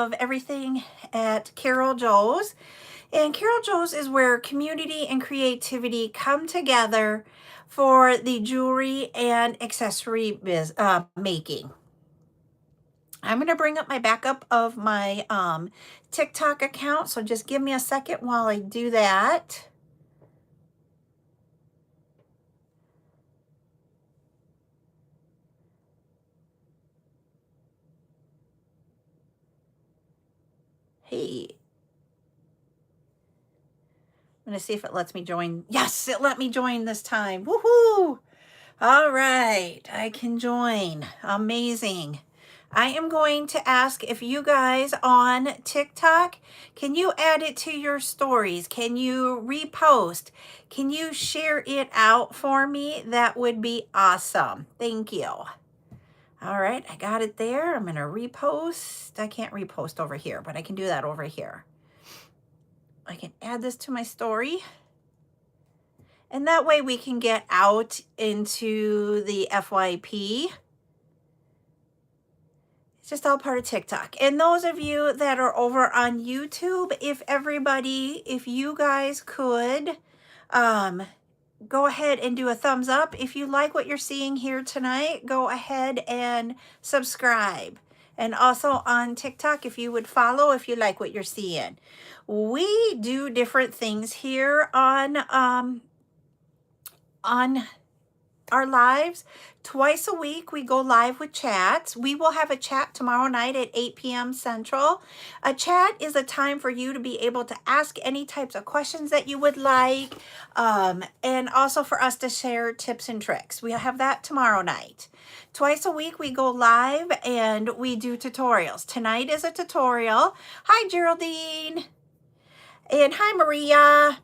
of everything at CarolJo's. And CarolJo's is where community and creativity come together for the jewelry and accessory making. I'm going to bring up my backup of my TikTok account, so just give me a second while I do that. Hey, I'm going to see if it lets me join. Yes, it let me join this time. Woohoo! All right, I can join. Amazing. I am going to ask if you guys on TikTok, can you add it to your stories? Can you repost? Can you share it out for me? That would be awesome. Thank you. All right, I got it there. I'm going to repost. I can't repost over here, but I can do that over here. I can add this to my story. And that way we can get out into the FYP. It's just all part of TikTok. And those of you that are over on YouTube, if you guys could go ahead and do a thumbs up. If you like what you're seeing here tonight, go ahead and subscribe. And also on TikTok, if you would follow if you like what you're seeing. We do different things here on our lives. Twice a week we go live with chats. We will have a chat tomorrow night at 8 p.m. Central. A chat is a time for you to be able to ask any types of questions that you would like, and also for us to share tips and tricks. We'll have that tomorrow night. Twice a week we go live and we do tutorials. Tonight is a tutorial. Hi Geraldine, and hi Maria.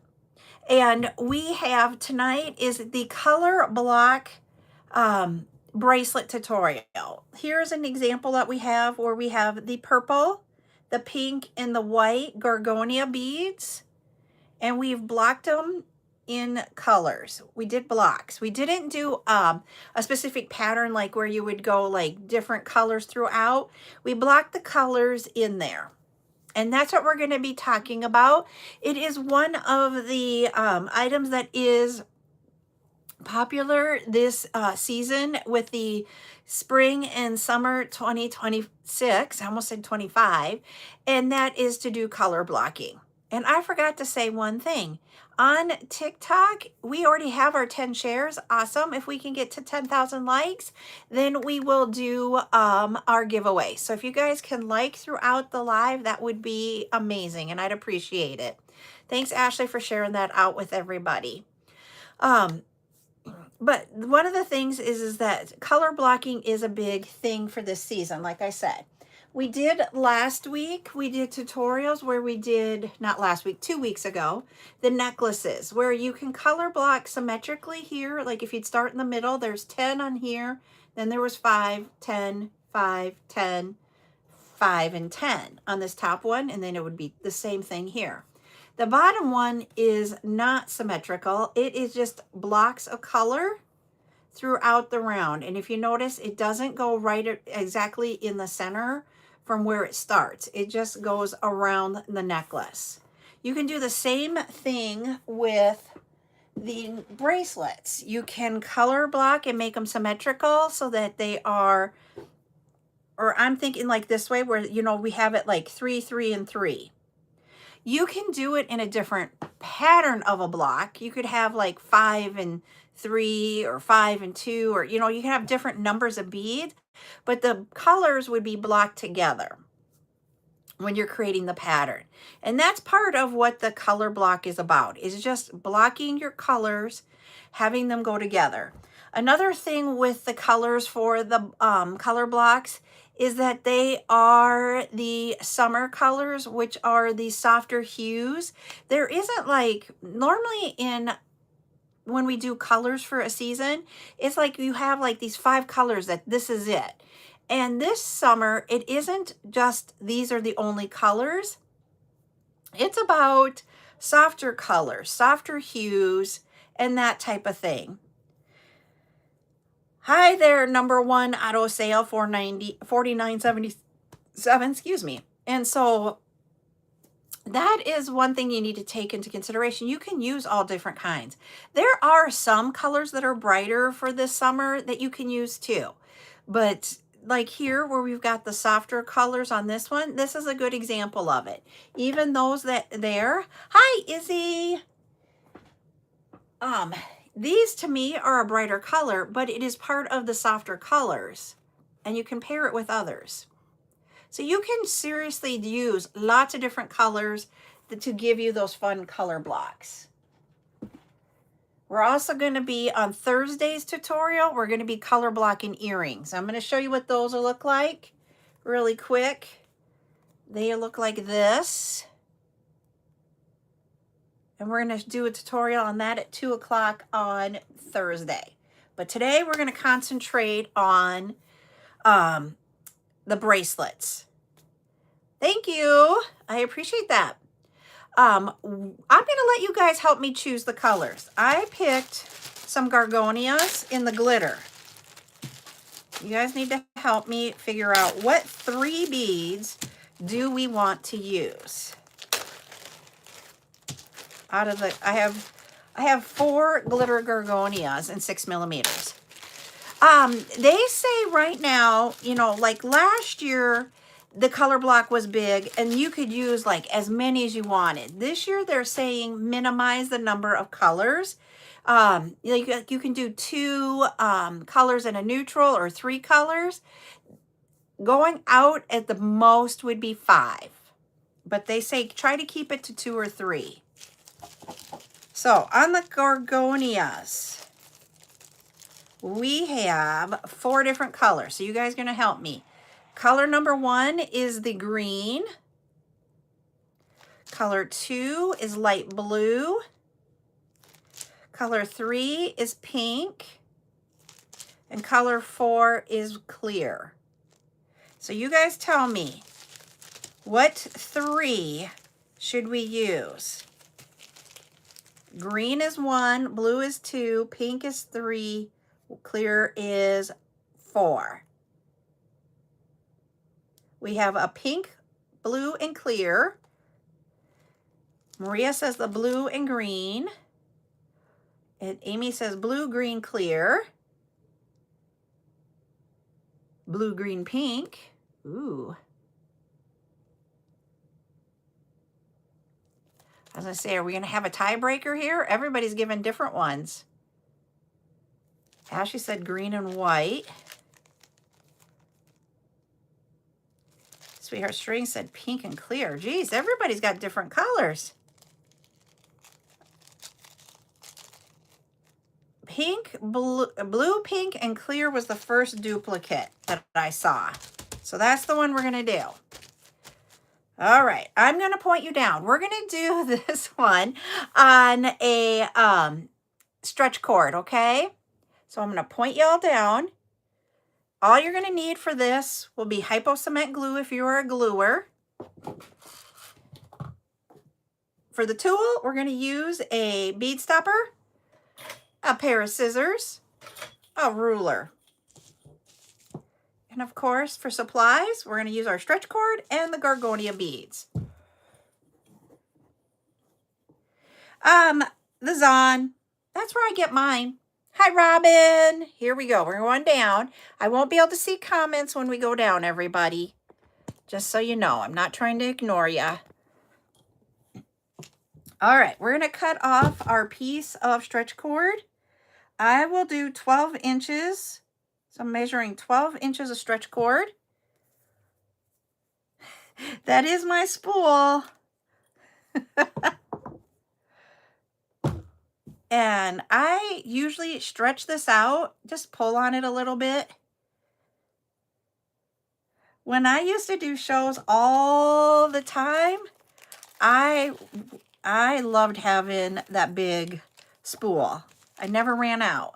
And we have tonight is the color block bracelet tutorial. Here's an example that we have where we have the purple, the pink, and the white Gorgonia beads. And we've blocked them in colors. We did blocks. We didn't do a specific pattern like where you would go like different colors throughout. We blocked the colors in there. And that's what we're going to be talking about. It is one of the items that is popular this season with the spring and summer 2026. I almost said 25. And that is to do color blocking. And I forgot to say one thing. On TikTok, we already have our 10 shares. Awesome. If we can get to 10,000 likes, then we will do our giveaway. So if you guys can like throughout the live, that would be amazing, and I'd appreciate it. Thanks, Ashley, for sharing that out with everybody. But one of the things is that color blocking is a big thing for this season, like I said. We did last week, we did tutorials where we did, not last week, 2 weeks ago, the necklaces where you can color block symmetrically here. Like if you'd start in the middle, there's 10 on here, then there was 5, 10, 5, 10, 5, and 10 on this top one, and then it would be the same thing here. The bottom one is not symmetrical. It is just blocks of color throughout the round. And if you notice, it doesn't go right exactly in the center from where it starts. It just goes around the necklace. You can do the same thing with the bracelets. You can color block and make them symmetrical so that they are, or I'm thinking like this way where, you know, we have it like 3, 3, and 3. You can do it in a different pattern of a block. You could have like 5 and 3 or 5 and 2, or, you know, you can have different numbers of beads, but the colors would be blocked together when you're creating the pattern. And that's part of what the color block is about, is just blocking your colors, having them go together. Another thing with the colors for the color blocks is that they are the summer colors, which are the softer hues. There isn't like, normally when we do colors for a season, it's like you have like these 5 colors that this is it. And this summer, it isn't just these are the only colors. It's about softer colors, softer hues, and that type of thing. Hi there, number 1 auto sale, $49.77, excuse me. And so that is one thing you need to take into consideration. You can use all different kinds. There are some colors that are brighter for this summer that you can use too. But like here where we've got the softer colors on this one, this is a good example of it. Even those that there. Hi, Izzy. These to me are a brighter color, but it is part of the softer colors. And you can pair it with others. So you can seriously use lots of different colors to give you those fun color blocks. We're also going to be on Thursday's tutorial. We're going to be color blocking earrings. I'm going to show you what those will look like really quick. They look like this. And we're going to do a tutorial on that at 2 o'clock on Thursday. But today we're going to concentrate on the bracelets. Thank you. I appreciate that. I'm going to let you guys help me choose the colors. I picked some Gorgonias in the glitter. You guys need to help me figure out what 3 beads do we want to use. Out of the, I have 4 glitter Gorgonias in 6 millimeters. They say right now, you know, like last year, the color block was big and you could use like as many as you wanted. This year they're saying minimize the number of colors. You can do 2 colors in a neutral or 3 colors. Going out at the most would be 5. But they say try to keep it to 2 or 3. So on the Gorgonias, we have 4 different colors. So you guys are going to help me. Color number 1 is the green. Color 2 is light blue. Color 3 is pink. And color 4 is clear. So you guys tell me, what 3 should we use? Green is 1, blue is 2, pink is 3, clear is 4. We have a pink, blue, and clear. Maria says the blue and green. And Amy says blue, green, clear. Blue, green, pink. Ooh. I was going to say, are we going to have a tiebreaker here? Everybody's given different ones. Ashley said green and white. Sweetheart String said pink and clear. Geez, everybody's got different colors. Pink, blue, pink, and clear was the first duplicate that I saw. So that's the one we're going to do. All right, I'm going to point you down. We're going to do this one on a stretch cord, okay? So I'm going to point you all down. All you're going to need for this will be hypo cement glue if you are a gluer. For the tool, we're going to use a bead stopper, a pair of scissors, a ruler. And of course, for supplies, we're going to use our stretch cord and the Gorgonia beads. The Zon, that's where I get mine. Hi, Robin. Here we go. We're going down. I won't be able to see comments when we go down, everybody. Just so you know, I'm not trying to ignore you. All right, we're going to cut off our piece of stretch cord. I will do 12 inches. So I'm measuring 12 inches of stretch cord. That is my spool. And I usually stretch this out, just pull on it a little bit. When I used to do shows all the time, I loved having that big spool. I never ran out.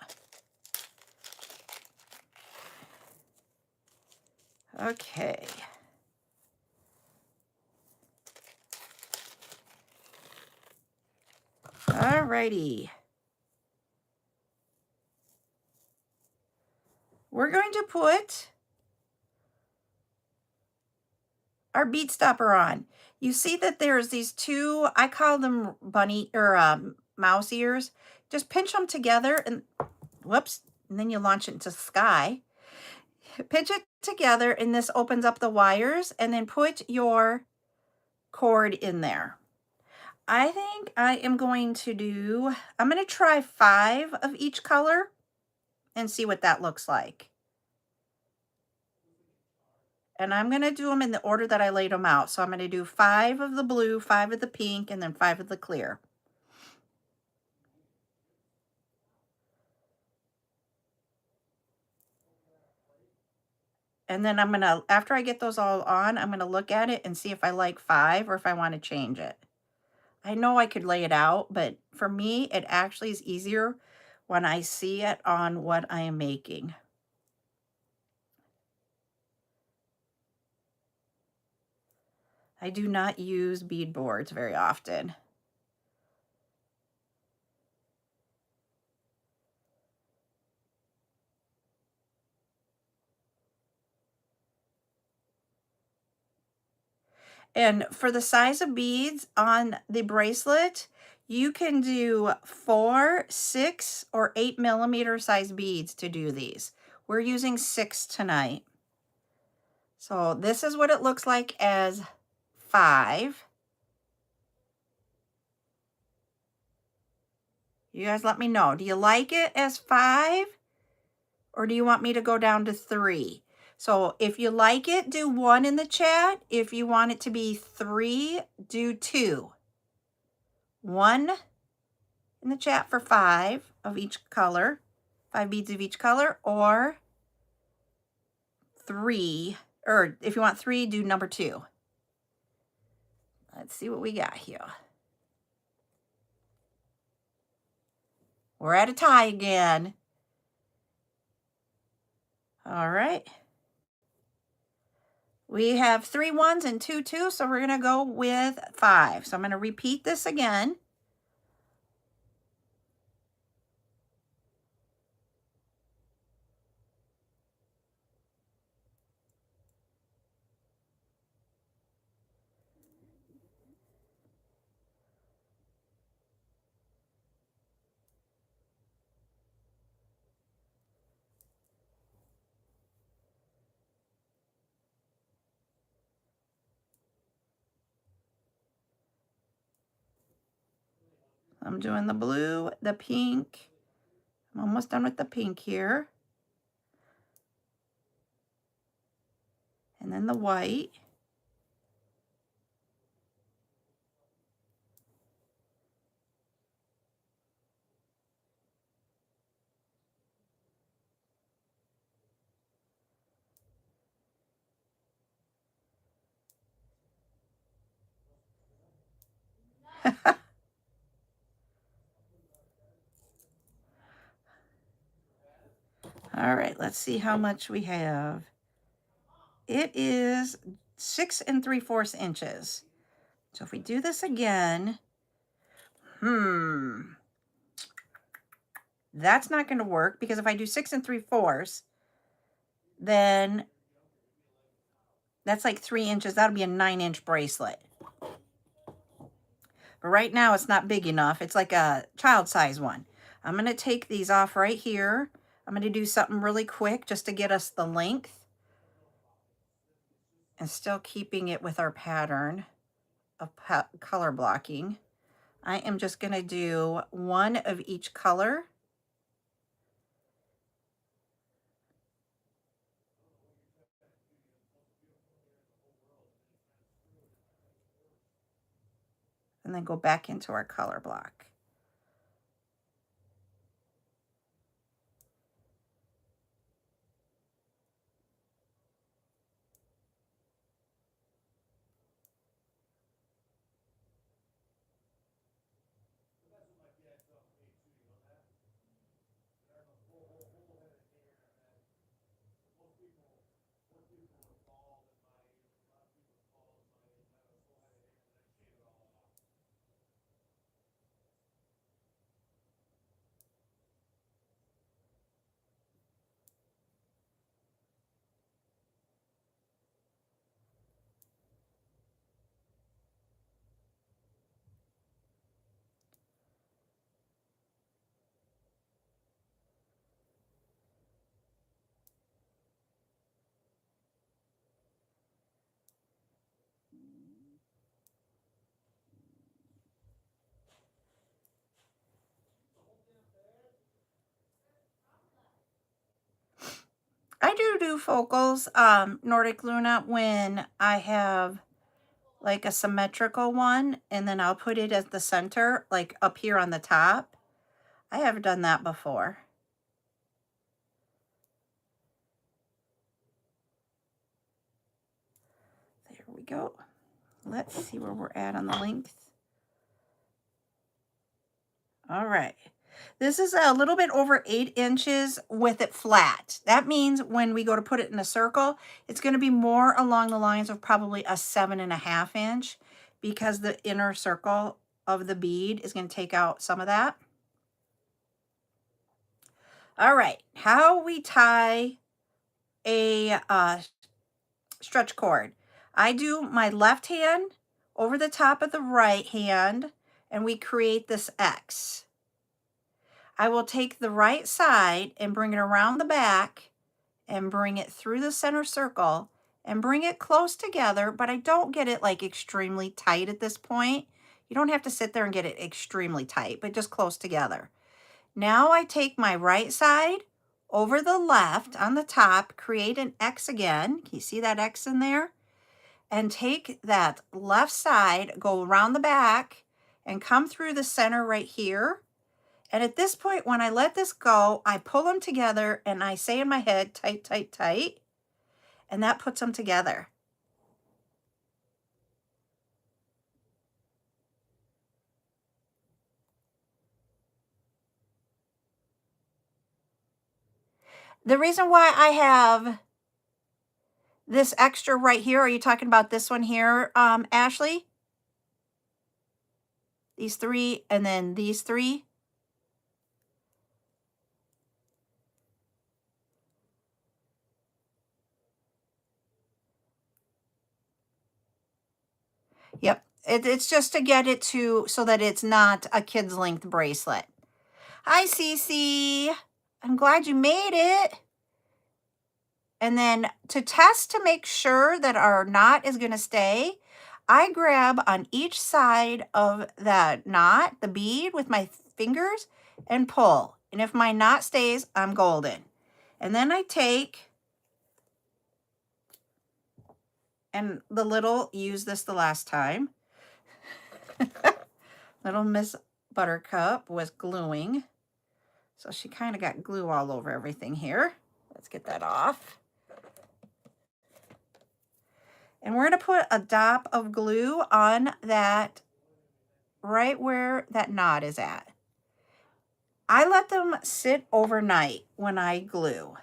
Okay. All righty. We're going to put our bead stopper on. You see that there's these two, I call them bunny or mouse ears. Just pinch them together and whoops, and then you launch it into the sky. Pinch it together and this opens up the wires, and then put your cord in there. I think I am going to do, I'm going to try 5 of each color and see what that looks like. And I'm going to do them in the order that I laid them out. So I'm going to do 5 of the blue, 5 of the pink, and then 5 of the clear. And then I'm going to, after I get those all on, I'm going to look at it and see if I like 5 or if I want to change it. I know I could lay it out, but for me, it actually is easier when I see it on what I am making. I do not use bead boards very often. And for the size of beads on the bracelet, you can do 4, 6, or 8 millimeter size beads to do these. We're using 6 tonight. So this is what it looks like as 5. You guys let me know. Do you like it as 5? Or do you want me to go down to 3? So if you like it, do 1 in the chat. If you want it to be 3, do 2. 1 in the chat for 5 of each color, 5 beads of each color, or 3, or if you want 3, do number 2. Let's see what we got here. We're at a tie again. All right. We have 3 1s and 2 2s, so we're going to go with 5. So I'm going to repeat this again. I'm doing the blue, the pink. I'm almost done with the pink here. And then the white. All right, let's see how much we have. It is 6 3/4 inches. So if we do this again, that's not going to work, because if I do 6 3/4, then that's like 3 inches. That'll be a 9-inch bracelet. But right now it's not big enough. It's like a child size one. I'm going to take these off right here. I'm going to do something really quick just to get us the length and still keeping it with our pattern of color blocking. I am just going to do 1 of each color. And then go back into our color block. I do focals, Nordic Luna, when I have like a symmetrical one, and then I'll put it at the center, like up here on the top. I have done that before. There we go. Let's see where we're at on the length. All right. This is a little bit over 8 inches with it flat. That means when we go to put it in a circle, it's going to be more along the lines of probably a 7.5 inch, because the inner circle of the bead is going to take out some of that. All right. How we tie a stretch cord. I do my left hand over the top of the right hand, and we create this X. I will take the right side and bring it around the back and bring it through the center circle and bring it close together, but I don't get it like extremely tight at this point. You don't have to sit there and get it extremely tight, but just close together. Now I take my right side over the left on the top, create an X again. Can you see that X in there? And take that left side, go around the back and come through the center right here. And at this point, when I let this go, I pull them together and I say in my head, tight, tight, tight. And that puts them together. The reason why I have this extra right here, are you talking about this one here, Ashley? These 3 and then these 3? Yep. It's just to get it to so that it's not a kid's length bracelet. Hi, Cece. I'm glad you made it. And then to test to make sure that our knot is going to stay, I grab on each side of that knot, the bead, with my fingers and pull. And if my knot stays, I'm golden. And then I take, and the little, used this the last time. Little Miss Buttercup was gluing. So she kind of got glue all over everything here. Let's get that off. And we're going to put a dot of glue on that, right where that knot is at. I let them sit overnight when I glue.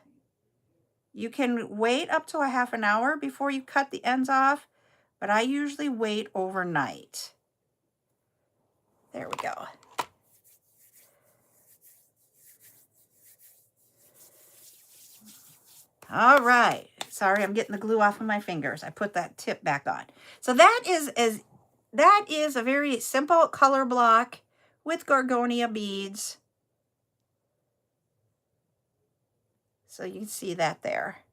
You can wait up to a half an hour before you cut the ends off, but I usually wait overnight. There we go. All right. Sorry, I'm getting the glue off of my fingers. I put that tip back on. So that is a very simple color block with Gorgonia beads. So you can see that there.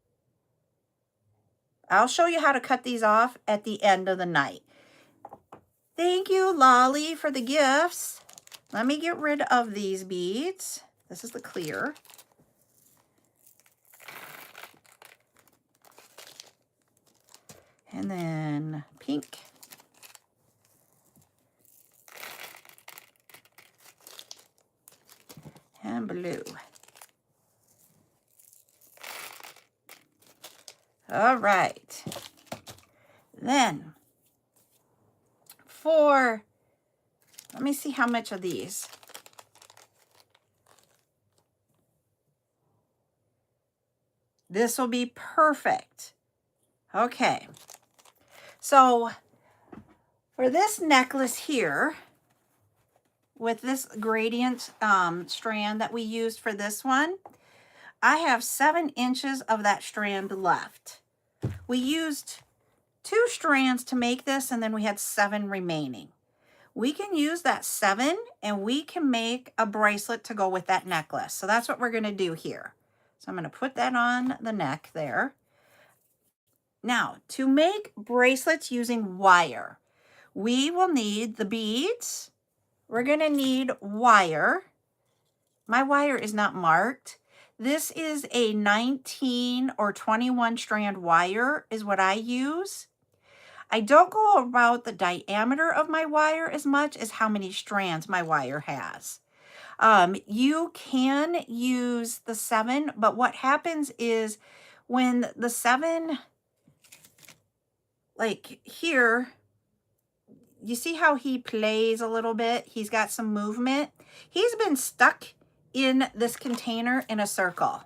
I'll show you how to cut these off at the end of the night. Thank you, Lolly, for the gifts. Let me get rid of these beads. This is the clear. And then pink. And blue. All right. Then let me see how much of these. This will be perfect. Okay. So for this necklace here, with this gradient strand that we used for this one, I have 7 inches of that strand left. We used 2 strands to make this, and then we had 7 remaining. We can use that 7 and we can make a bracelet to go with that necklace. So that's what we're going to do here. So I'm going to put that on the neck there. Now, to make bracelets using wire, we will need the beads. We're going to need wire. My wire is not marked. This is a 19 or 21 strand wire is what I use. I don't go about the diameter of my wire as much as how many strands my wire has. You can use the 7, but what happens is when the 7, like here, you see how he plays a little bit? He's got some movement. He's been stuck in this container in a circle.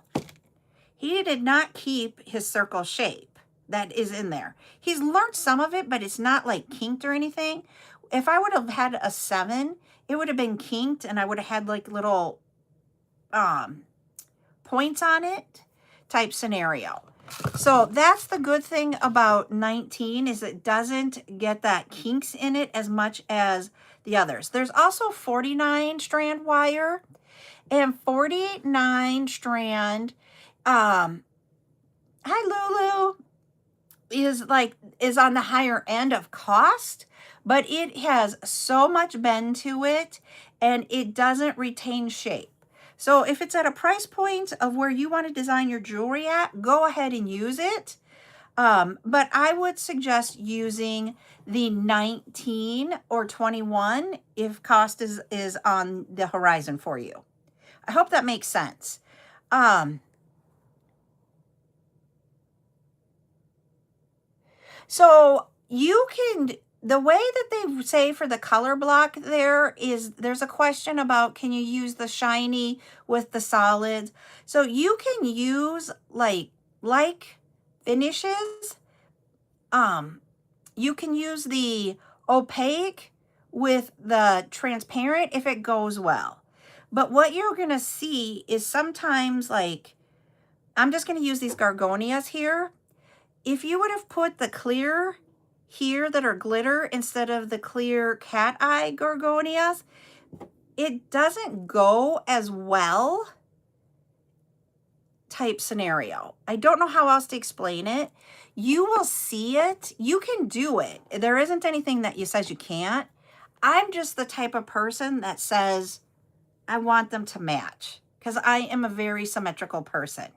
He did not keep his circle shape that is in there. He's learned some of it, but it's not like kinked or anything. If I would have had a 7, it would have been kinked and I would have had like little points on it type scenario. So that's the good thing about 19 is it doesn't get that kinks in it as much as the others. There's also 49 strand wire, and 49 strand, hi Lulu, is on the higher end of cost, but it has so much bend to it and it doesn't retain shape. So if it's at a price point of where you want to design your jewelry at, go ahead and use it. But I would suggest using the 19 or 21 if cost is on the horizon for you. I hope that makes sense. So you can, the way that they say for the color block there's a question about can you use the shiny with the solids? So you can use like finishes. You can use the opaque with the transparent if it goes well. But what you're going to see is sometimes like, I'm just going to use these Gorgonias here. If you would have put the clear here that are glitter instead of the clear cat eye Gorgonias, it doesn't go as well type scenario. I don't know how else to explain it. You will see it. You can do it. There isn't anything that says you can't. I'm just the type of person that says I want them to match because I am a very symmetrical person.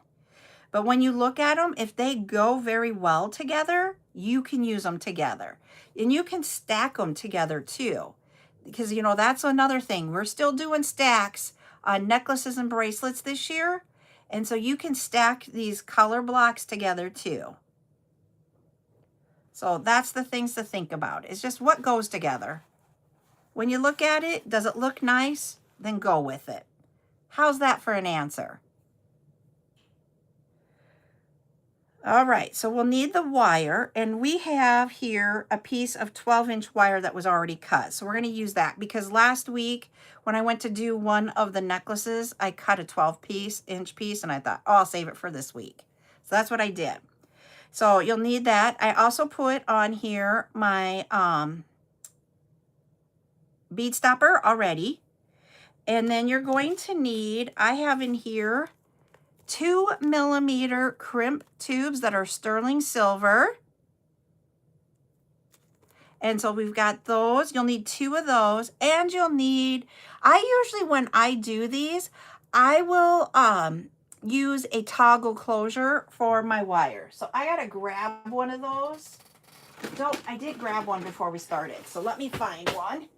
But when you look at them, if they go very well together, you can use them together. And you can stack them together too. Because, you know, that's another thing. We're still doing stacks on necklaces and bracelets this year. And so you can stack these color blocks together too. So that's the things to think about. It's just what goes together. When you look at it, does it look nice? Then go with it. How's that for an answer? All right, so we'll need the wire, and we have here a piece of 12-inch wire that was already cut. So we're going to use that because last week when I went to do one of the necklaces, I cut a 12-inch piece, and I thought, oh, I'll save it for this week. So that's what I did. So you'll need that. I also put on here my bead stopper already. And then you're going to need, I have in here 2mm crimp tubes that are sterling silver. And so we've got those. You'll need 2 of those. And you'll need, I usually, when I do these, I will use a toggle closure for my wire. So I gotta grab one of those. I did grab one before we started. So let me find one.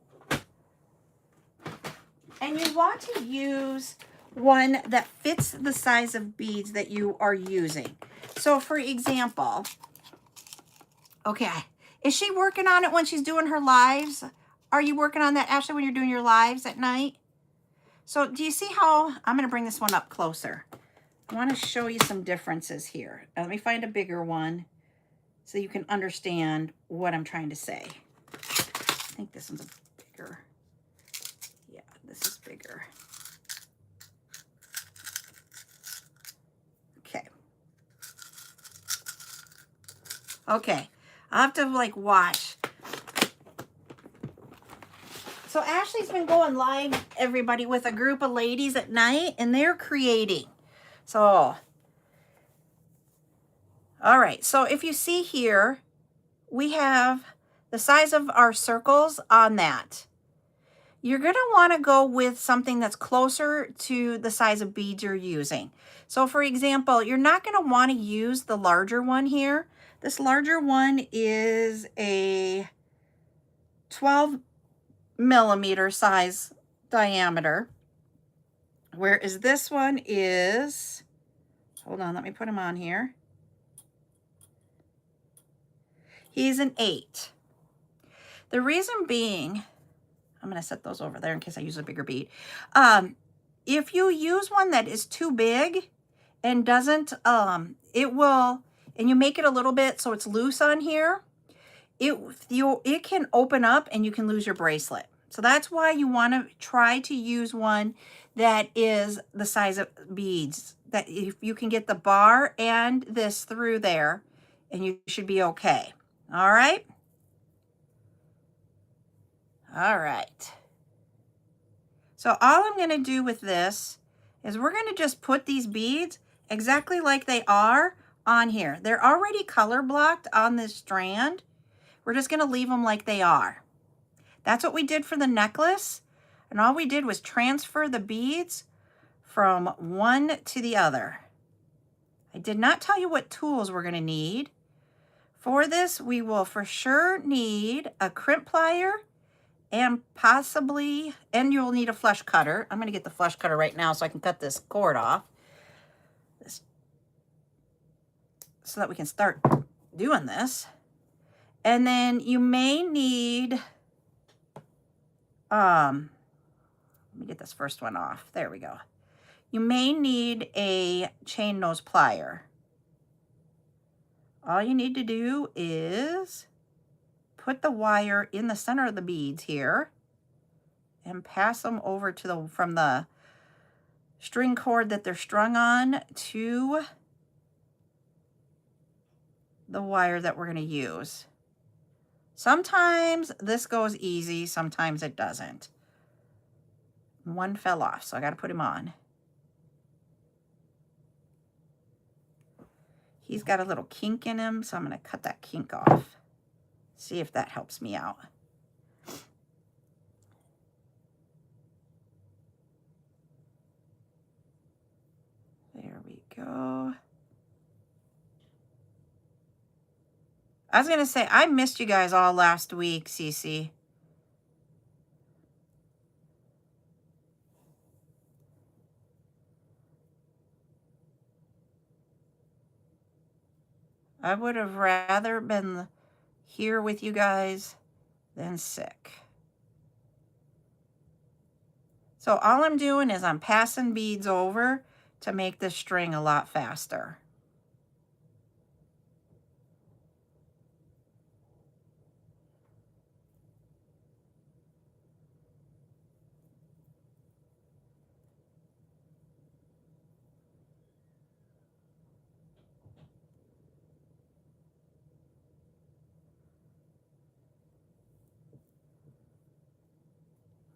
And you want to use one that fits the size of beads that you are using. So for example, okay, is she working on it when she's doing her lives? Are you working on that, Ashley, when you're doing your lives at night? So do you see how, I'm gonna bring this one up closer. I wanna show you some differences here. Let me find a bigger one so you can understand what I'm trying to say. I think this one's a bigger. Yeah, this is bigger. Okay, I'll have to like watch. So Ashley's been going live, everybody, with a group of ladies at night, and they're creating. So, all right, so if you see here, we have the size of our circles on that. you're going to want to go with something that's closer to the size of beads you're using. So for example, you're not going to want to use the larger one here. This larger one is a 12 millimeter size diameter, whereas this one is, hold on, let me put him on here. He's an 8. The reason being, I'm going to set those over there in case I use a bigger bead. If you use one that is too big and doesn't, it will, and you make it a little bit so it's loose on here, it can open up and you can lose your bracelet. So that's why you want to try to use one that is the size of beads, that if you can get the bar and this through there, and you should be okay. All right. All right. So all I'm going to do with this is we're going to just put these beads exactly like they are on here. They're already color blocked on this strand. We're just going to leave them like they are. That's what we did for the necklace. And all we did was transfer the beads from one to the other. I did not tell you what tools we're going to need. For this, we will for sure need a crimp plier and possibly, and you'll need a flush cutter. I'm going to get the flush cutter right now so I can cut this cord off, so that we can start doing this. And then you may need, let me get this first one off. There we go. You may need a chain nose plier. All you need to do is put the wire in the center of the beads here and pass them over to from the string cord that they're strung on to the wire that we're going to use. Sometimes this goes easy, sometimes it doesn't. One fell off, so I got to put him on. He's got a little kink in him, so I'm going to cut that kink off. See if that helps me out. There we go. I was going to say, I missed you guys all last week, Cece. I would have rather been here with you guys than sick. So all I'm doing is I'm passing beads over to make this string a lot faster.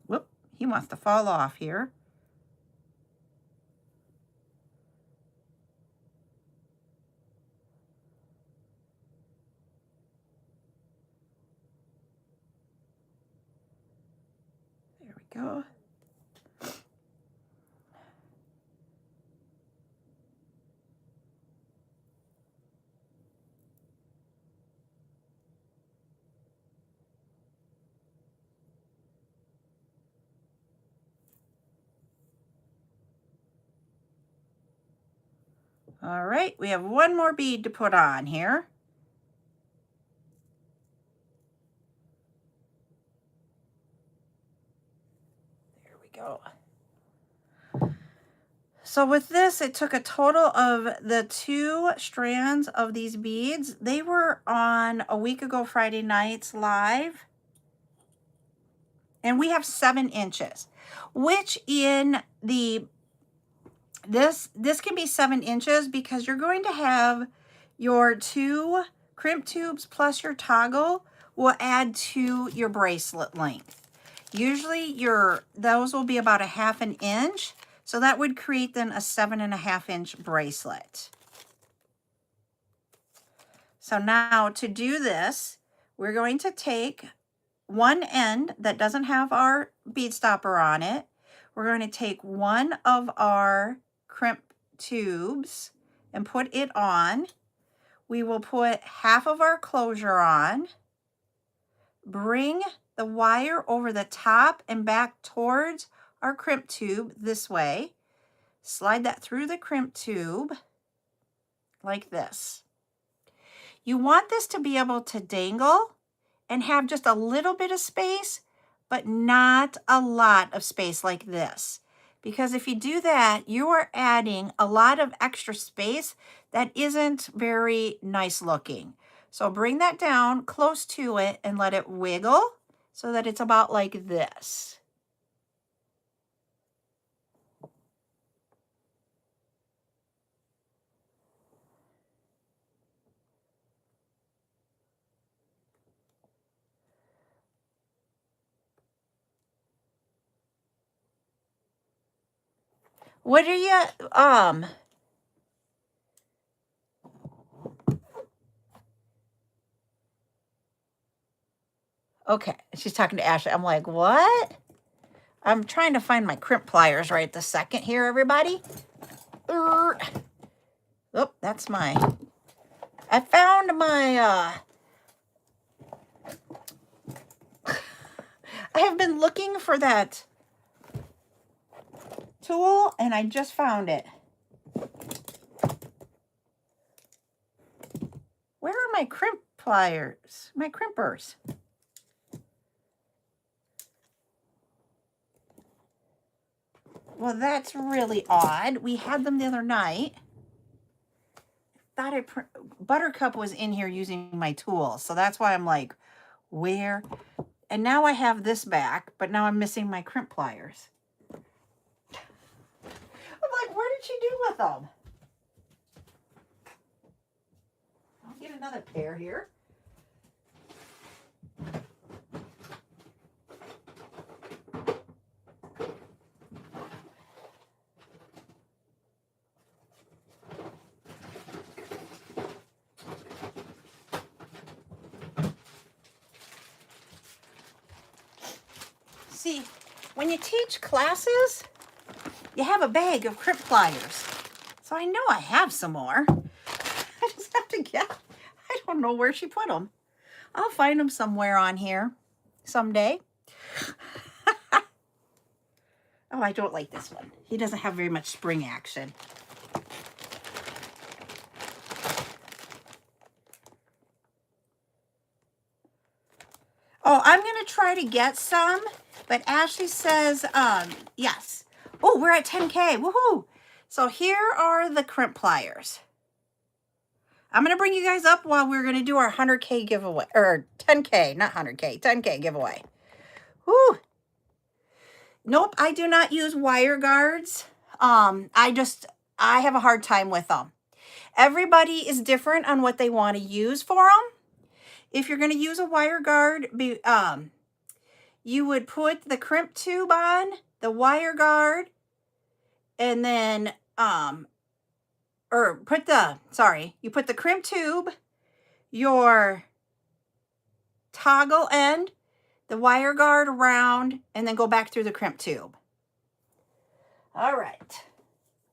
Whoop, he wants to fall off here. There we go. All right, we have one more bead to put on here. There we go. So with this, it took a total of the 2 strands of these beads. They were on a week ago Friday nights live. And we have 7 inches, which in the, this can be 7 inches because you're going to have your 2 crimp tubes plus your toggle will add to your bracelet length. Usually those will be about a 1/2 inch. So that would create then a 7.5 inch bracelet. So now to do this, we're going to take one end that doesn't have our bead stopper on it. We're going to take one of our crimp tubes and put it on. We will put half of our closure on, bring the wire over the top and back towards our crimp tube this way. Slide that through the crimp tube like this. You want this to be able to dangle and have just a little bit of space, but not a lot of space like this. Because if you do that, you are adding a lot of extra space that isn't very nice looking. So bring that down close to it and let it wiggle so that it's about like this. What are you, okay, she's talking to Ashley. I'm like, what? I'm trying to find my crimp pliers right this second here, everybody. Oh, that's my, I found my, I have been looking for that tool and I just found it. Where are my crimp pliers? My crimpers. Well, that's really odd. We had them the other night. Thought Buttercup was in here using my tool, so that's why I'm like, where? And now I have this back, but now I'm missing my crimp pliers. I'm like, what did she do with them? I'll get another pair here. See, when you teach classes, you have a bag of crimp pliers. So I know I have some more. I just have to get, I don't know where she put them. I'll find them somewhere on here someday. Oh, I don't like this one. He doesn't have very much spring action. Oh, I'm going to try to get some, but Ashley says, yes. Oh, we're at 10K. Woohoo. So here are the crimp pliers. I'm going to bring you guys up while we're going to do our 100K giveaway, or 10K, not 100K, 10K giveaway. Woo. Nope, I do not use wire guards. I have a hard time with them. Everybody is different on what they want to use for them. If you're going to use a wire guard, you would put the crimp tube on, the wire guard, and then, you put the crimp tube, your toggle end, the wire guard around, and then go back through the crimp tube. All right.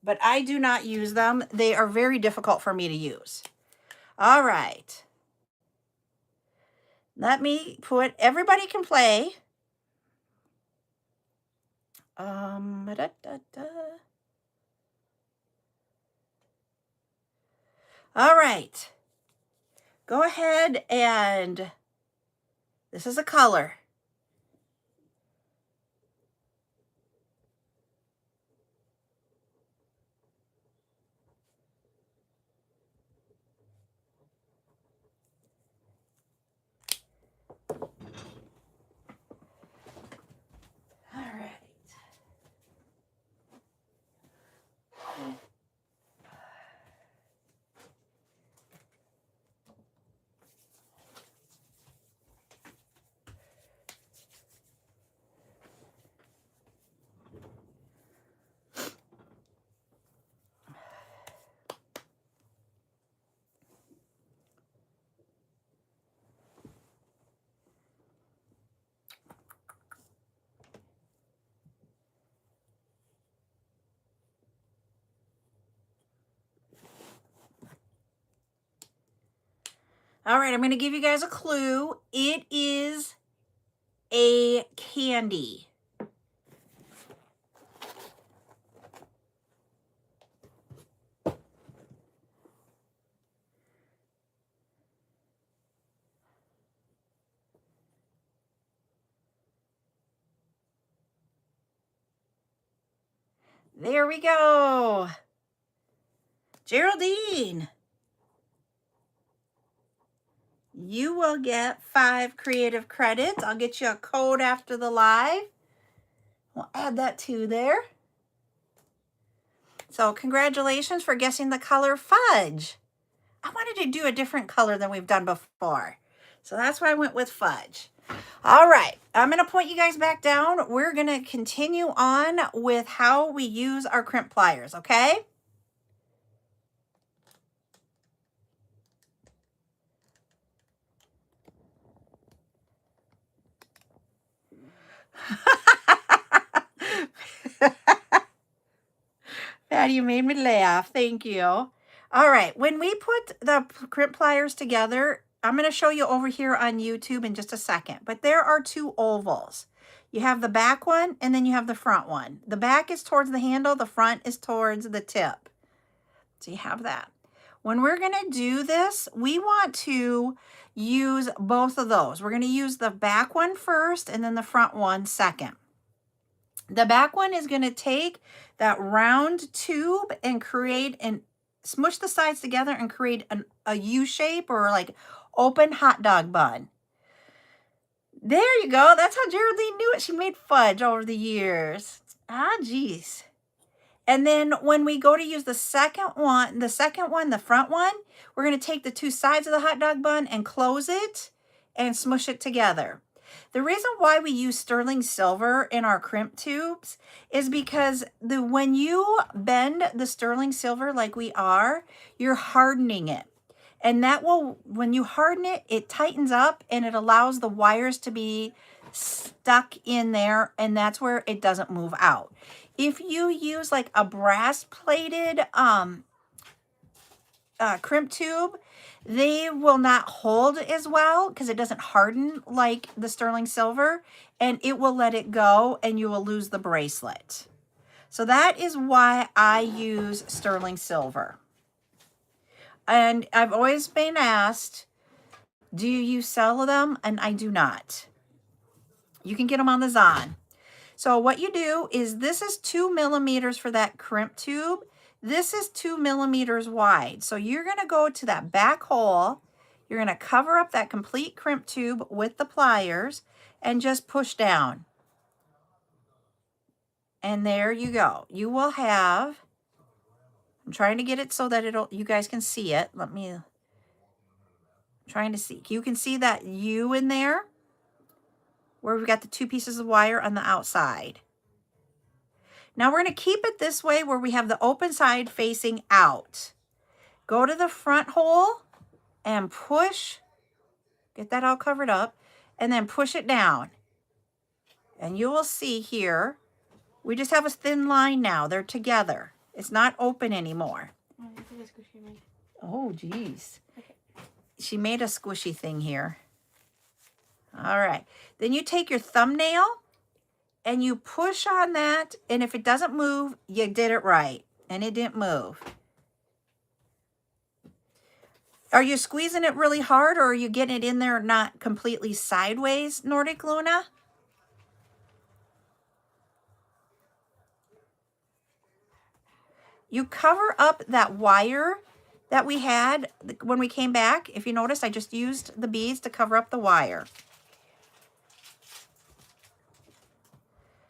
But I do not use them. They are very difficult for me to use. All right. Let me put, everybody can play. All right. Go ahead and, this is a color. All right. All right, I'm going to give you guys a clue. It is a candy. There we go. Geraldine, you will get 5 creative credits. I'll get you a code after the live. We'll add that to there. So congratulations for guessing the color fudge. I wanted to do a different color than we've done before. So that's why I went with fudge. All right, I'm going to point you guys back down. We're going to continue on with how we use our crimp pliers, okay? Patty, you made me laugh. Thank you. All right, when we put the crimp pliers together, I'm going to show you over here on YouTube in just a second, but there are 2 ovals. You have the back one and then you have the front one. The back is towards the handle, the front is towards the tip. So you have that. When we're going to do this, we want to use both of those. We're going to use the back one first and then the front one second. The back one is going to take that round tube and create and smush the sides together and create a U shape or like open hot dog bun. There you go. That's how Geraldine knew it. She made fudge over the years. Ah, geez. And then when we go to use the second one, the front one, we're going to take the 2 sides of the hot dog bun and close it and smush it together. The reason why we use sterling silver in our crimp tubes is because when you bend the sterling silver like we are, you're hardening it. And that will, when you harden it, it tightens up and it allows the wires to be stuck in there, and that's where it doesn't move out. If you use like a brass plated crimp tube, they will not hold as well because it doesn't harden like the sterling silver, and it will let it go and you will lose the bracelet. So that is why I use sterling silver. And I've always been asked, do you sell them? And I do not. You can get them on the Zon. So what you do is, this is 2 millimeters for that crimp tube. This is 2 millimeters wide. So you're going to go to that back hole. You're going to cover up that complete crimp tube with the pliers and just push down. And there you go. You will have, I'm trying to get it so that you guys can see it. I'm trying to see. You can see that U in there where we've got the 2 pieces of wire on the outside. Now we're going to keep it this way where we have the open side facing out. Go to the front hole and push, get that all covered up, and then push it down. And you will see here, we just have a thin line now. They're together. It's not open anymore. Oh, geez. Okay. She made a squishy thing here. All right. Then you take your thumbnail and you push on that, and if it doesn't move, you did it right, and it didn't move. Are you squeezing it really hard, or are you getting it in there not completely sideways, Nordic Luna? You cover up that wire that we had when we came back. If you notice, I just used the beads to cover up the wire.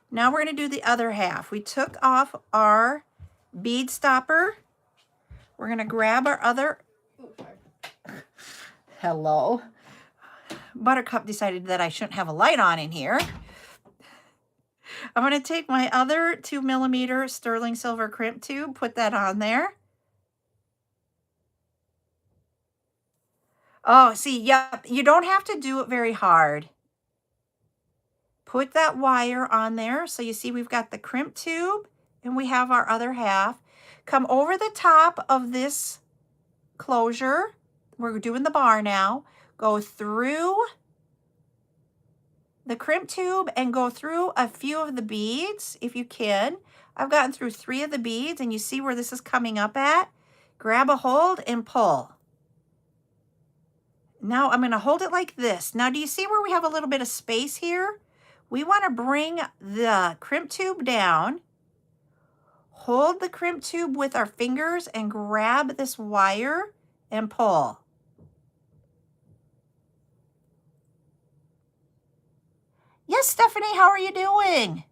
Now we're going to do the other half. We took off our bead stopper. We're going to grab our other... Oh, sorry. Hello. Buttercup decided that I shouldn't have a light on in here. I'm going to take my other 2 millimeter sterling silver crimp tube, put that on there. Oh, see, yep, you don't have to do it very hard. Put that wire on there. So you see we've got the crimp tube and we have our other half. Come over the top of this closure we're doing the bar now. Go through the crimp tube and go through a few of the beads if you can. I've gotten through 3 of the beads, and you see where this is coming up at. Grab a hold and pull. Now I'm going to hold it like this. Now do you see where we have a little bit of space here? We want to bring the crimp tube down, hold the crimp tube with our fingers, and grab this wire and pull. Yes, Stephanie, how are you doing?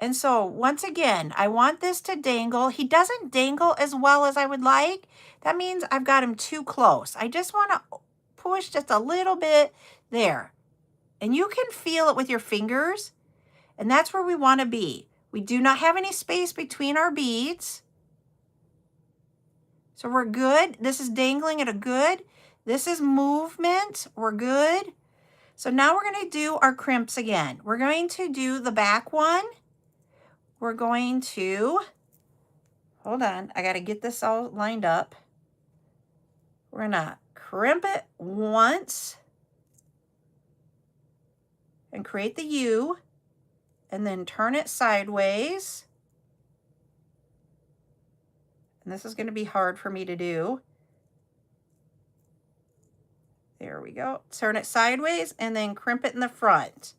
And so once again, I want this to dangle. He doesn't dangle as well as I would like. That means I've got him too close. I just want to push just a little bit there. And you can feel it with your fingers. And that's where we want to be. We do not have any space between our beads. So we're good. This is dangling at a good. This is movement. We're good. So now we're going to do our crimps again. We're going to do the back one. We're going to, hold on, I got to get this all lined up. We're going to crimp it once and create the U, and then turn it sideways. And this is going to be hard for me to do. There we go. Turn it sideways and then crimp it in the front.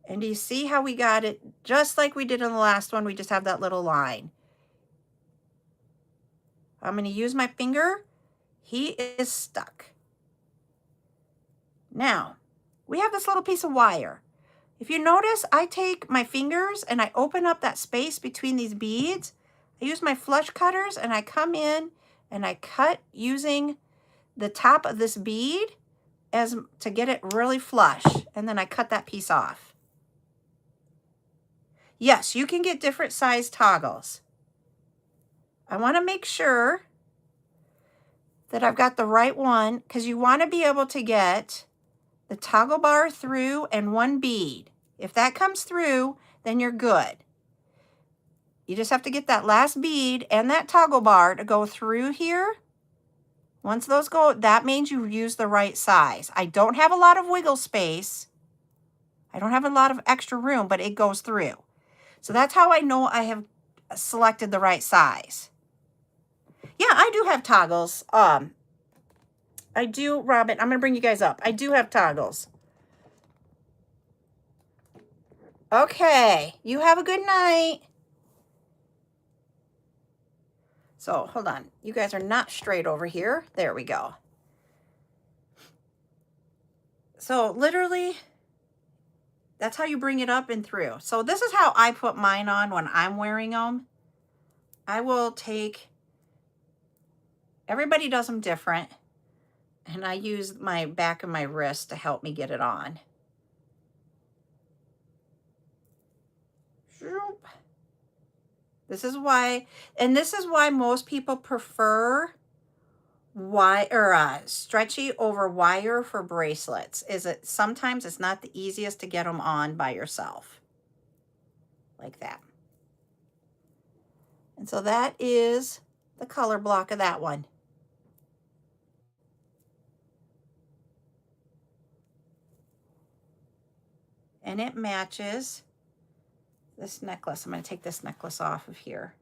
And do you see how we got it just like we did in the last one? We just have that little line. I'm going to use my finger. He is stuck. Now, we have this little piece of wire. If you notice, I take my fingers and I open up that space between these beads. I use my flush cutters and I come in and I cut using the top of this bead as to get it really flush. And then I cut that piece off. Yes, you can get different size toggles. I want to make sure that I've got the right one, because you want to be able to get the toggle bar through and one bead. If that comes through, then you're good. You just have to get that last bead and that toggle bar to go through here. Once those go, that means you use the right size. I don't have a lot of wiggle space. I don't have a lot of extra room, but it goes through. So that's how I know I have selected the right size. Yeah, I do have toggles. I do, Robin, I'm going to bring you guys up. I do have toggles. Okay, you have a good night. So, hold on. You guys are not straight over here. There we go. So, literally, that's how you bring it up and through. So this is how I put mine on when I'm wearing them. I will take, everybody does them different. And I use my back of my wrist to help me get it on. This is why, and this is why most people prefer stretchy over wire for bracelets, is it sometimes it's not the easiest to get them on by yourself like that. And so that is the color block of that one. And it matches this necklace. I'm going to take this necklace off of here.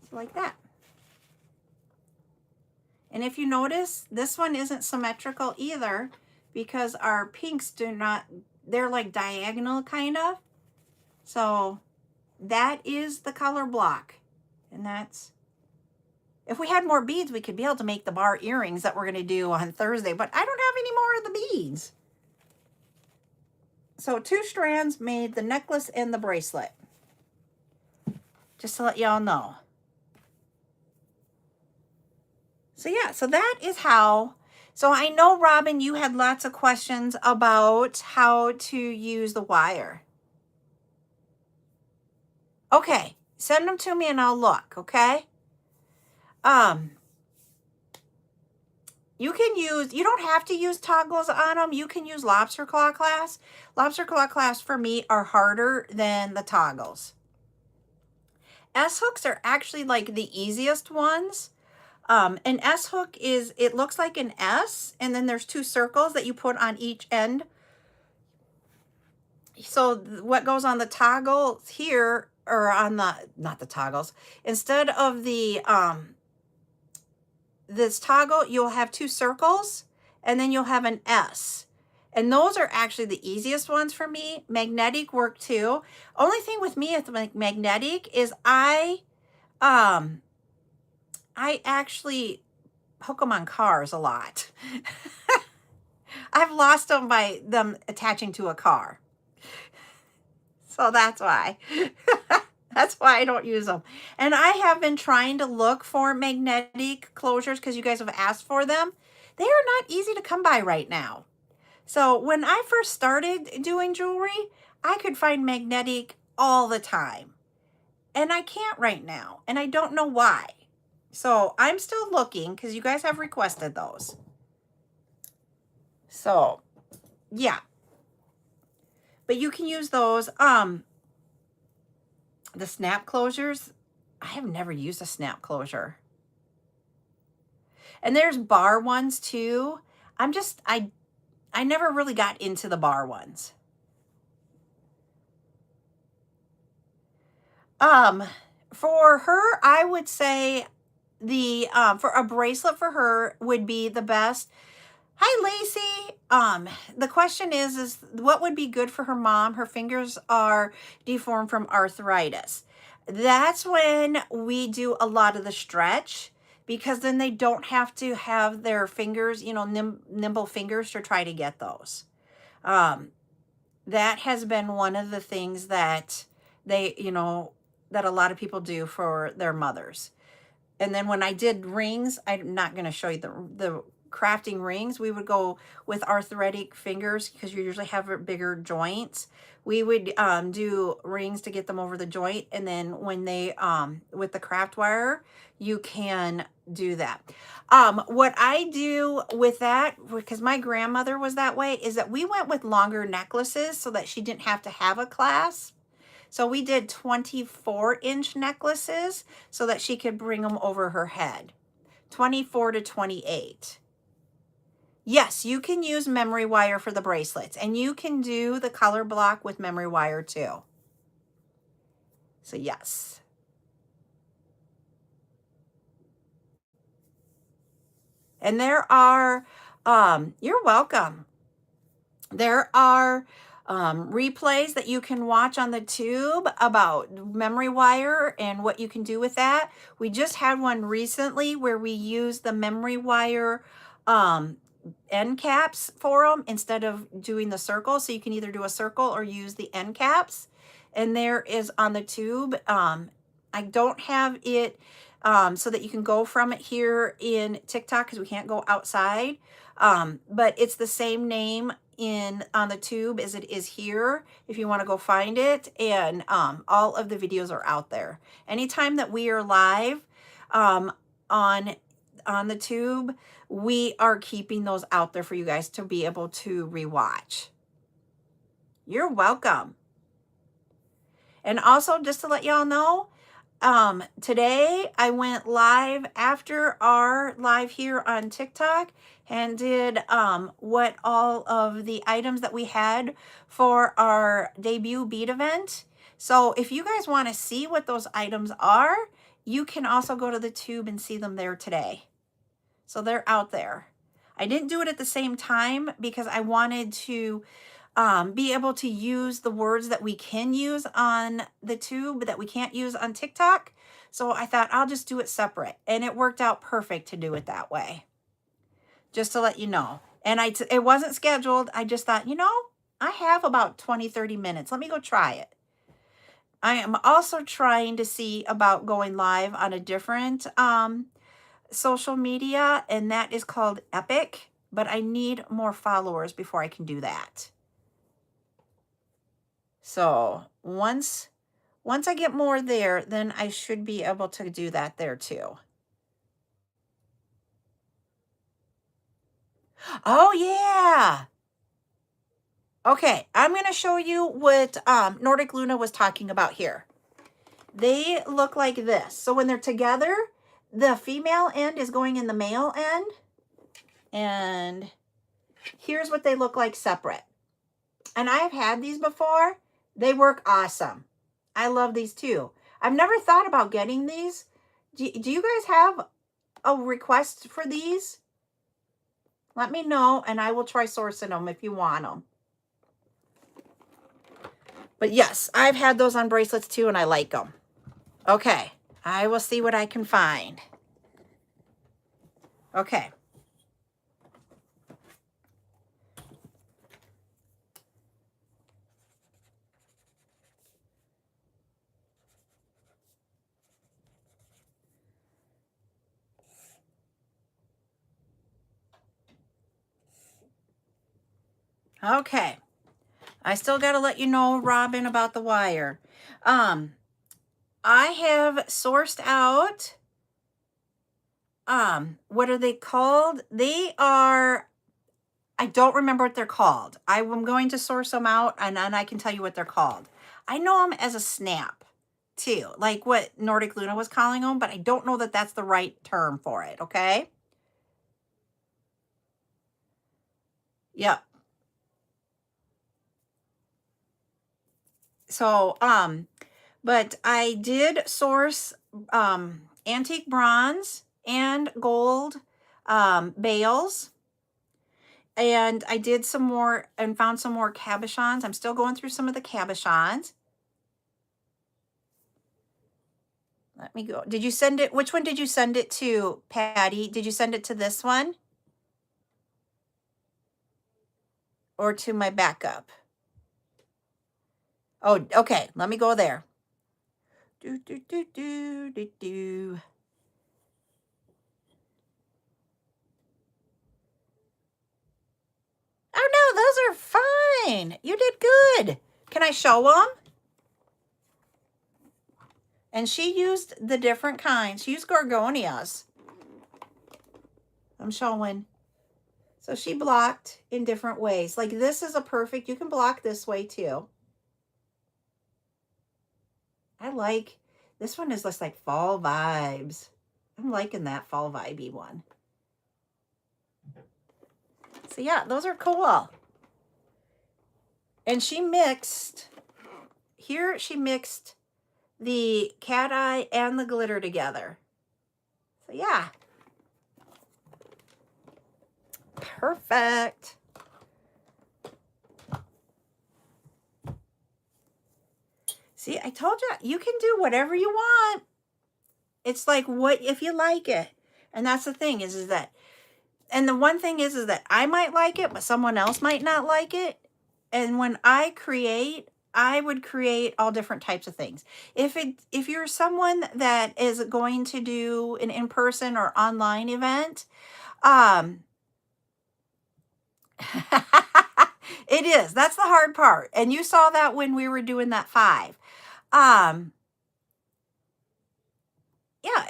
It's like that. And if you notice, this one isn't symmetrical either, because our pinks do not, they're like diagonal kind of. So that is the color block. And that's, if we had more beads, we could be able to make the bar earrings that we're going to do on Thursday, but I don't have any more of the beads. So 2 strands made the necklace and the bracelet. Just to let y'all know. So yeah, so that is how. So I know, Robin, you had lots of questions about how to use the wire. Okay, send them to me and I'll look, okay? You can use, you don't have to use toggles on them. You can use lobster claw clasps. Lobster claw clasps for me are harder than the toggles. S hooks are actually like the easiest ones. An S hook is, it looks like an S, and then there's two circles that you put on each end. So what goes on the toggle here, or on the, not the toggles, instead of the, this toggle, you'll have two circles, and then you'll have an S. And those are actually the easiest ones for me. Magnetic work too. Only thing with me with magnetic is I actually hook them on cars a lot. I've lost them by them attaching to a car. So that's why. That's why I don't use them. And I have been trying to look for magnetic closures because you guys have asked for them. They are not easy to come by right now. So when I first started doing jewelry, I could find magnetic all the time. And I can't right now. And I don't know why. So I'm still looking because you guys have requested those. So yeah. But you can use those. The snap closures, I have never used a snap closure. And there's bar ones too. I never really got into the bar ones. For her, I would say the for a bracelet for her would be the best. Hi, Lacey. The question is what would be good for her mom? Her fingers are deformed from arthritis. That's when we do a lot of the stretch, because then they don't have to have their fingers, you know, nimble fingers to try to get those. That has been one of the things that they, you know, that a lot of people do for their mothers. And then when I did rings, I'm not going to show you the crafting rings. We would go with arthritic fingers because you usually have bigger joints. We would do rings to get them over the joint. And then when they, with the craft wire, you can do that. What I do with that, because my grandmother was that way, is that we went with longer necklaces so that she didn't have to have a clasp. So we did 24-inch necklaces so that she could bring them over her head. 24 to 28. Yes, you can use memory wire for the bracelets, and you can do the color block with memory wire too. So yes. And there are, you're welcome. There are replays that you can watch on the tube about memory wire and what you can do with that. We just had one recently where we used the memory wire end caps for them instead of doing the circle. So you can either do a circle or use the end caps. And there is on the tube. I don't have it so that you can go from it here in TikTok because we can't go outside. But it's the same name on the tube as it is here if you want to go find it. And all of the videos are out there. Anytime that we are live on the tube, we are keeping those out there for you guys to be able to rewatch. You're welcome. And also, just to let y'all know, today I went live after our live here on TikTok and did what all of the items that we had for our debut bead event. So if you guys want to see what those items are, you can also go to the tube and see them there today. So they're out there. I didn't do it at the same time because I wanted to be able to use the words that we can use on the tube that we can't use on TikTok. So I thought I'll just do it separate. And it worked out perfect to do it that way. Just to let you know. And it wasn't scheduled. I just thought, you know, I have about 20, 30 minutes. Let me go try it. I am also trying to see about going live on a different social media, and that is called Epic, but I need more followers before I can do that. So once I get more there, then I should be able to do that there too. Oh yeah. Okay, I'm going to show you what Nordic Luna was talking about here. They look like this. So when they're together, the female end is going in the male end. And here's what they look like separate. And I have had these before. They work awesome. I love these too. I've never thought about getting these. Do you guys have a request for these? Let me know and I will try sourcing them if you want them. But yes, I've had those on bracelets too and I like them. Okay, I will see what I can find. Okay. Okay. I still got to let you know, Robin, about the wire. I have sourced out, what are they called? They are, I don't remember what they're called. I'm going to source them out and then I can tell you what they're called. I know them as a snap too, like what Nordic Luna was calling them, but I don't know that that's the right term for it. Okay. Yep. So, but I did source, antique bronze and gold, bales. And I did some more and found some more cabochons. I'm still going through some of the cabochons. Let me go. Did you send it? Which one did you send it to, Patty? Did you send it to this one? Or to my backup? Oh, okay. Let me go there. Do, do, do, do, do, do. Oh, no, those are fine. You did good. Can I show them? And she used the different kinds. She used gorgonias. I'm showing. So she blocked in different ways. Like this is a perfect, you can block this way too. I like, this one is just like fall vibes. I'm liking that fall vibey one. So yeah, those are cool. And she mixed, here she mixed the cat eye and the glitter together. So yeah. Perfect. See, I told you, you can do whatever you want. It's like, what if you like it? And that's the thing is that, and the one thing is that I might like it, but someone else might not like it. And when I create, I would create all different types of things. If you're someone that is going to do an in-person or online event, it is. That's the hard part. And you saw that when we were doing that 5. Yeah,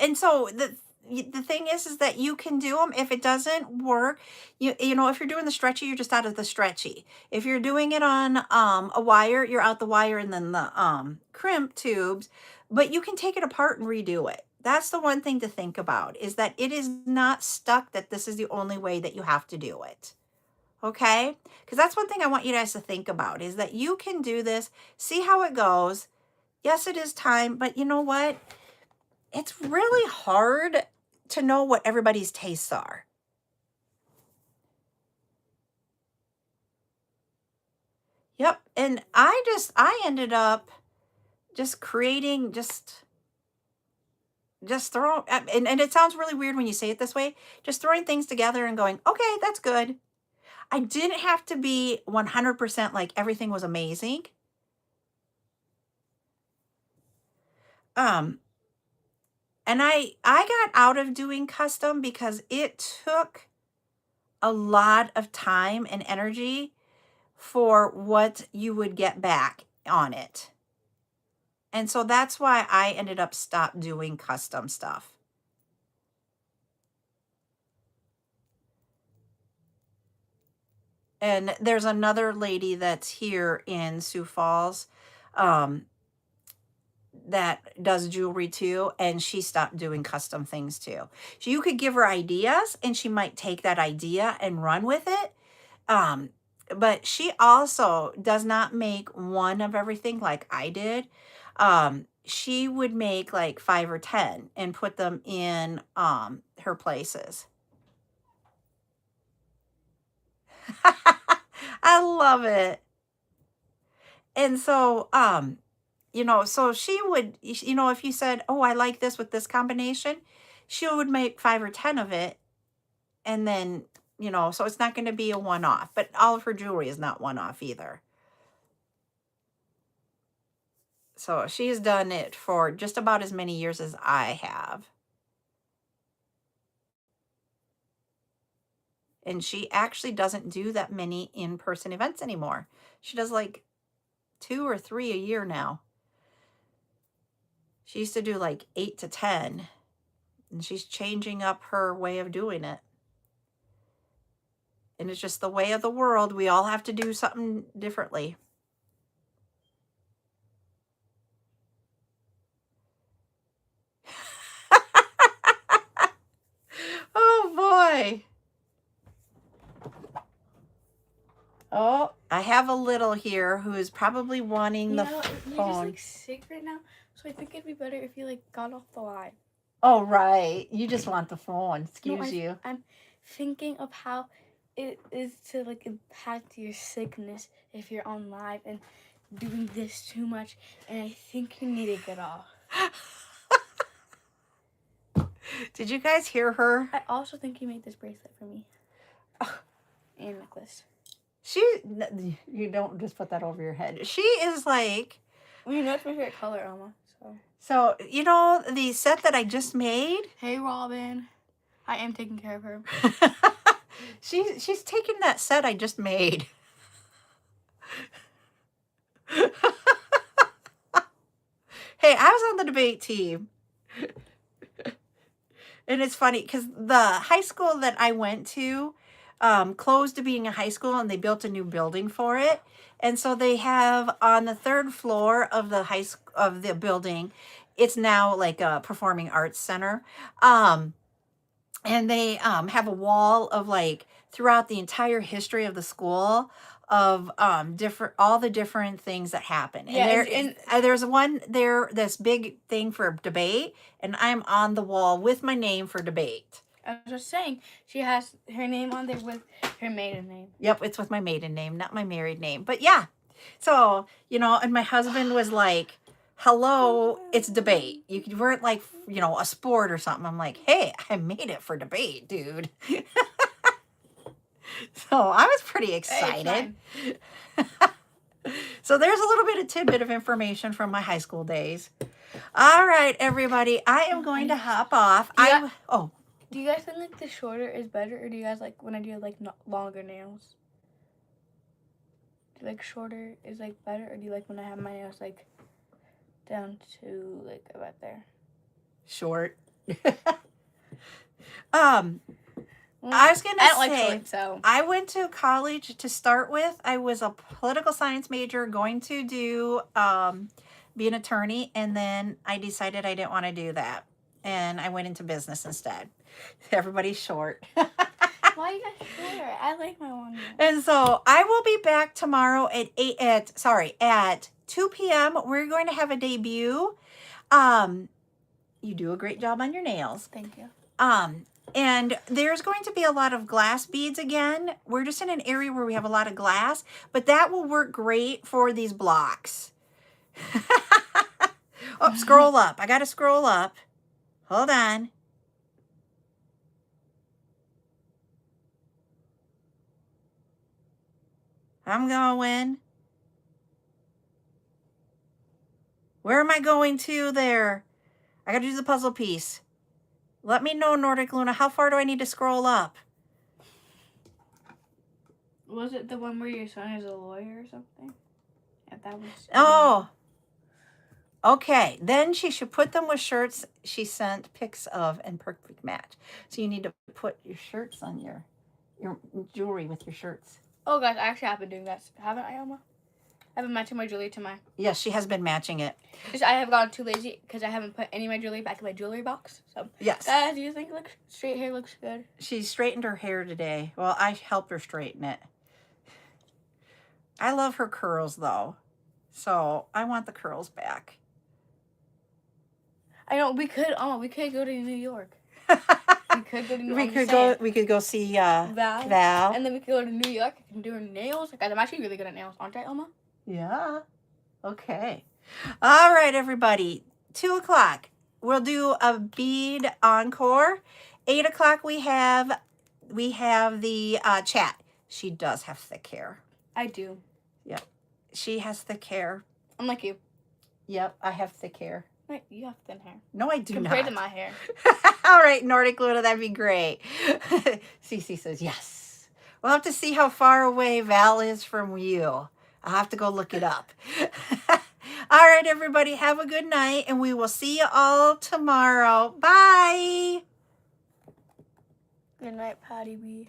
and so the thing is that you can do them. If it doesn't work, you know, if you're doing the stretchy, you're just out of the stretchy. If you're doing it on a wire, you're out the wire and then the crimp tubes, but you can take it apart and redo it. That's the one thing to think about, is that it is not stuck that this is the only way that you have to do it. Okay? Because that's one thing I want you guys to think about, is that you can do this, see how it goes. Yes, it is time, but you know what? It's really hard to know what everybody's tastes are. Yep. And I ended up just creating, just throwing, and it sounds really weird when you say it this way, just throwing things together and going, okay, that's good. I didn't have to be 100% like everything was amazing. And I got out of doing custom because it took a lot of time and energy for what you would get back on it. And so that's why I ended up stopped doing custom stuff. And there's another lady that's here in Sioux Falls. that does jewelry too, and she stopped doing custom things too. So you could give her ideas and she might take that idea and run with it. But she also does not make one of everything like I did. She would make like 5 or 10 and put them in her places. I love it. And so you know, so she would, you know, if you said, oh, I like this with this combination, she would make 5 or 10 of it. And then, you know, so it's not going to be a one-off, but all of her jewelry is not one-off either. So she's done it for just about as many years as I have. And she actually doesn't do that many in-person events anymore. She does like 2 or 3 a year now. She used to do like 8 to 10, and she's changing up her way of doing it. And it's just the way of the world. We all have to do something differently. Oh boy. Oh, I have a little here who is probably wanting the phone. You're just like sick right now, so I think it'd be better if you like got off the line. Oh, right. You just want the phone. Excuse you. I'm thinking of how it is to like impact your sickness if you're on live and doing this too much, and I think you need to get off. Did you guys hear her? I also think you made this bracelet for me. And necklace. You don't just put that over your head. She is like... Well, you know it's my favorite color, Alma. So, you know, the set that I just made? Hey, Robin. I am taking care of her. She's taking that set I just made. Hey, I was on the debate team. And it's funny because the high school that I went to closed to being a high school, and they built a new building for it. And so they have on the 3rd floor of the building, it's now like a performing arts center. And they have a wall of like throughout the entire history of the school of all the different things that happen. Yeah, and there's one there, this big thing for debate, and I'm on the wall with my name for debate. I was just saying, she has her name on there with her maiden name. Yep, it's with my maiden name, not my married name. But yeah, so, you know, and my husband was like, hello, it's debate. You weren't like, you know, a sport or something. I'm like, hey, I made it for debate, dude. So I was pretty excited. So there's a little bit of tidbit of information from my high school days. All right, everybody, I am going to hop off. Do you guys think like the shorter is better, or do you guys like when I do like longer nails? Do you like shorter is like better, or do you like when I have my nails like down to like about there? Short. I was gonna say, so I went to college to start with. I was a political science major, going to do be an attorney, and then I decided I didn't want to do that, and I went into business instead. Everybody's short. Why are you guys short? I like my one. And so I will be back tomorrow at 2 p.m. We're going to have a debut. You do a great job on your nails. Thank you. And there's going to be a lot of glass beads again. We're just in an area where we have a lot of glass, but that will work great for these blocks. Oh, scroll up. I got to scroll up. Hold on. I'm going. Where am I going to there? I got to do the puzzle piece. Let me know, Nordic Luna. How far do I need to scroll up? Was it the one where your son is a lawyer or something? Yeah, that was. Oh. Okay. Then she should put them with shirts she sent pics of and perfect match. So you need to put your shirts on your jewelry with your shirts. Oh, guys, I actually have been doing that. Haven't I, Alma? I've been matching my jewelry to my... Yes, she has been matching it. Because I have gotten too lazy because I haven't put any of my jewelry back in my jewelry box. So, Yes. guys, do you think straight hair looks good? She straightened her hair today. Well, I helped her straighten it. I love her curls, though. So, I want the curls back. I know, we could go to New York. We could go to New York. We could go see Val. Val. And then we could go to New York and do her nails. Guys, I'm actually really good at nails, aren't I, Elma? Yeah. Okay. All right, everybody. 2 o'clock. We'll do a bead encore. 8 o'clock we have the chat. She does have thick hair. I do. Yep. She has thick hair. I'm like you. Yep, I have thick hair. Wait, you have thin hair. No, I do Compared not. to my hair. All right, Nordic Luna, that'd be great. Cece says yes. We'll have to see how far away Val is from you. I'll have to go look it up. All right, everybody, have a good night, and we will see you all tomorrow. Bye. Good night, Patty B.